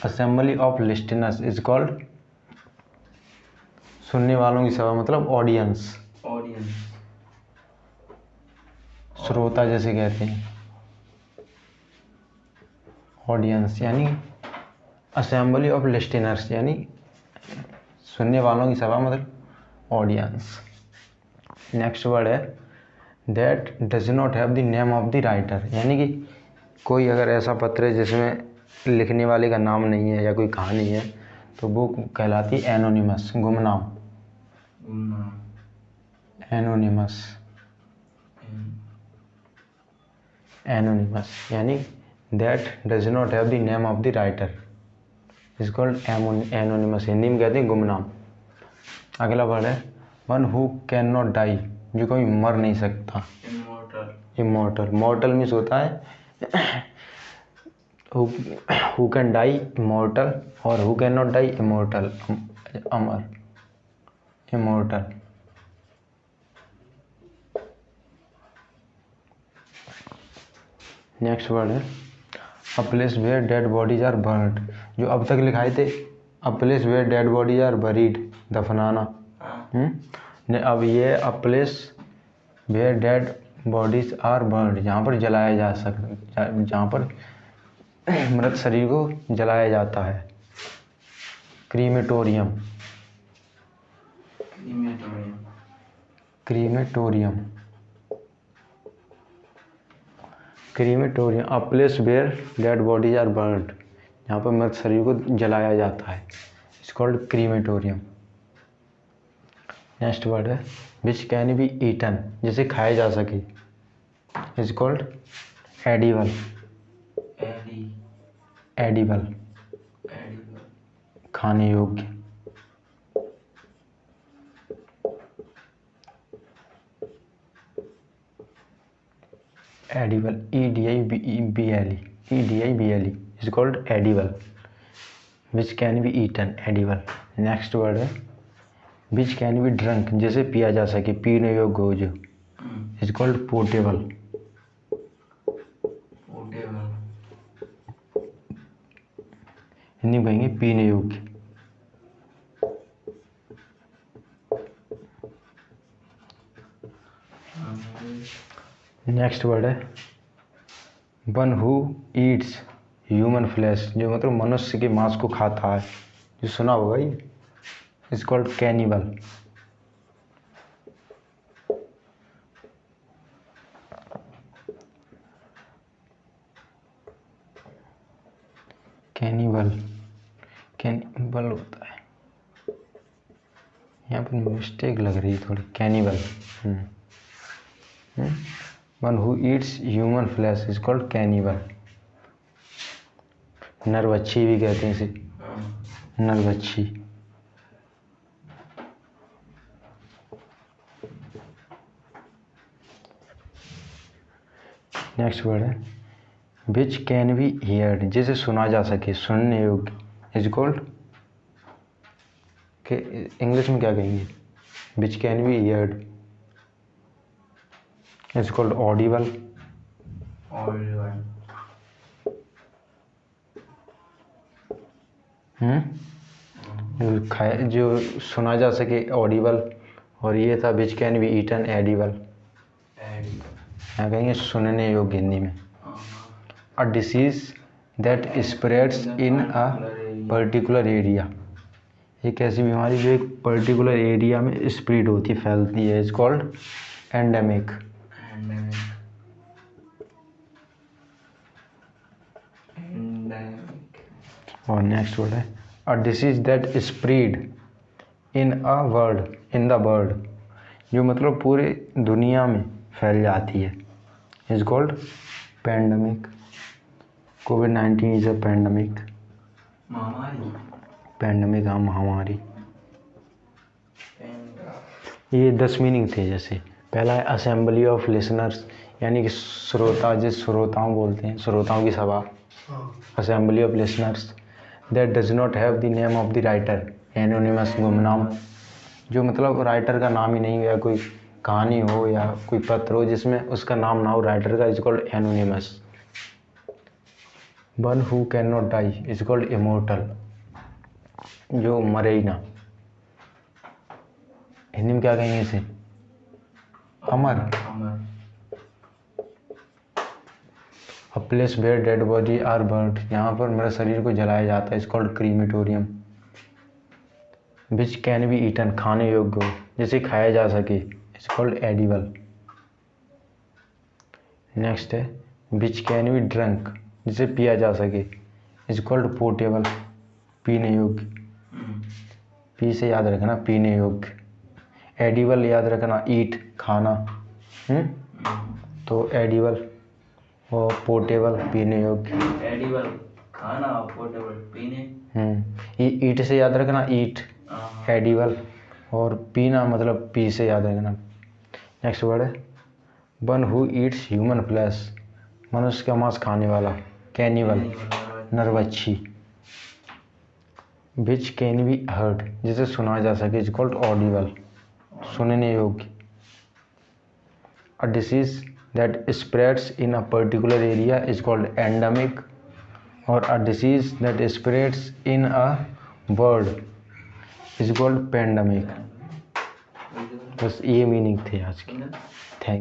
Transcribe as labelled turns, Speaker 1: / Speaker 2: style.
Speaker 1: Assembly of listeners is called, सुनने वालों की सभा मतलब ऑडियंस, श्रोता जैसे कहते हैं, ऑडियंस यानी असेंबली ऑफ लिस्टनर्स यानी सुनने वालों की सभा मतलब ऑडियंस। नेक्स्ट वर्ड है that does not have the name of the writer, यानी कि कोई अगर ऐसा पत्र है जिसमें लिखने वाले का नाम नहीं है या कोई कहानी है तो वो कहलाती है एनोनिमस, गुमनाम। एनोनिमस, एनोनिमस यानी that does not have the name of the writer is called anonymous, Hindi में कहते हैं गुमनाम। अगला वर्ड है one who can not die, जो कोई मर नहीं सकता। इमोर्टल, मॉर्टल मीन्स होता है हु कैन डाई इमोर्टल और who can not die immortal, अमर, इमोर्टल। नेक्स्ट वर्ड है a place where dead bodies are burned, जो अब तक लिखाए थे a place where dead bodies are buried, दफनाना। अब ये a place where dead bodies are burned, जहाँ पर जलाया जा सकता, जहाँ पर मृत शरीर को जलाया जाता है। Crematorium, crematorium, crematorium, a place where dead bodies are burned, जहाँ पर मृत शरीर को जलाया जाता है, it's called crematorium. Next word है विच कैन बी ईटन, जिसे खाया जा सके, इज कॉल्ड एडिबल, एडिबल, खाने योग्य। Edible, EDIBLE, EDIBLE is called edible, which can be eaten, edible. Next word है विच कैन बी ड्रंक, जिसे पिया जा सके, पीने योग्य हो जो, इज कॉल्ड पोर्टेबल, हिंदी में कहेंगे पीने योग्य। नेक्स्ट वर्ड है one who eats human flash, जो मतलब मनुष्य के मांस को खाता है, जो सुना होगा ये, is called cannibal. Cannibal, cannibal होता है, यहाँ पर मिस्टेक लग रही है थोड़ी, cannibal. One who eats human flesh is called cannibal. नरभक्षी भी कहते हैं इसे, नरभक्षी। नेक्स्ट वर्ड है विच कैन बी हियर्ड, जिसे सुना जा सके, सुनने योग्य, इज कॉल्ड, के इंग्लिश में क्या कहेंगे, which can be heard is called audible. जो सुना जा सके ऑडिबल, और ये था which can be eaten, edible. यहाँ कहेंगे सुनने योग्य हिंदी में। A disease that spreads in a particular area, एक ऐसी बीमारी जो एक पर्टिकुलर एरिया में स्प्रेड होती, फैलती है, इज कॉल्ड एंडेमिक। और नेक्स्ट वर्ड है अ disease that spread in a world, in the world, जो मतलब पूरे दुनिया में फैल जाती है, is called pandemic. Covid is a pandemic, pandemic, हाँ महामारी। ये 10 मीनिंग थे, जैसे पहला है असेंबली ऑफ लिसनर्स, यानी कि श्रोता, जिस श्रोताओं बोलते हैं, श्रोताओं की सभा, assembly of listeners. That does not have the name of the writer, anonymous, गुमनाम, जो मतलब राइटर का नाम ही नहीं हो, या कोई कहानी हो या कोई पत्र हो जिसमें उसका नाम ना हो राइटर का, is called anonymous. One who can not die is called immortal, जो मरे ही ना। हिंदी में क्या कहेंगे इसे? अमर। A place where dead body are burned, यहाँ पर मेरे शरीर को जलाया जाता है, is called crematorium. Which can be eaten, खाने योग्य हो, जिसे खाया जा सके, इज कॉल्ड एडिबल। नेक्स्ट है विच कैन बी ड्रंक, जिसे पिया जा सके, इज कॉल्ड पोर्टेबल, पीने योग्य। पी से याद रखना, पीने योग्य। एडिबल याद रखना, ईट, खाना। तो एडिबल और पोर्टेबल, पीने योग्य।
Speaker 2: एडिबल खाना और पोर्टेबल पीने।
Speaker 1: ये ईट से याद रखना, ईट, एडिबल, और पीना मतलब पी से याद रखना। नेक्स्ट वर्ड है one who eats human flesh, मनुष्य का मांस खाने वाला, कैनिबल, नरभक्षी। विच कैन बी हर्ड, जिसे सुना जा सके, इज कॉल्ड ऑडिबल, सुनने योग्य। A disease that spreads in a particular area is called endemic, और a disease that spreads in a world is called pandemic. बस ये मीनिंग थे आज की। थैंक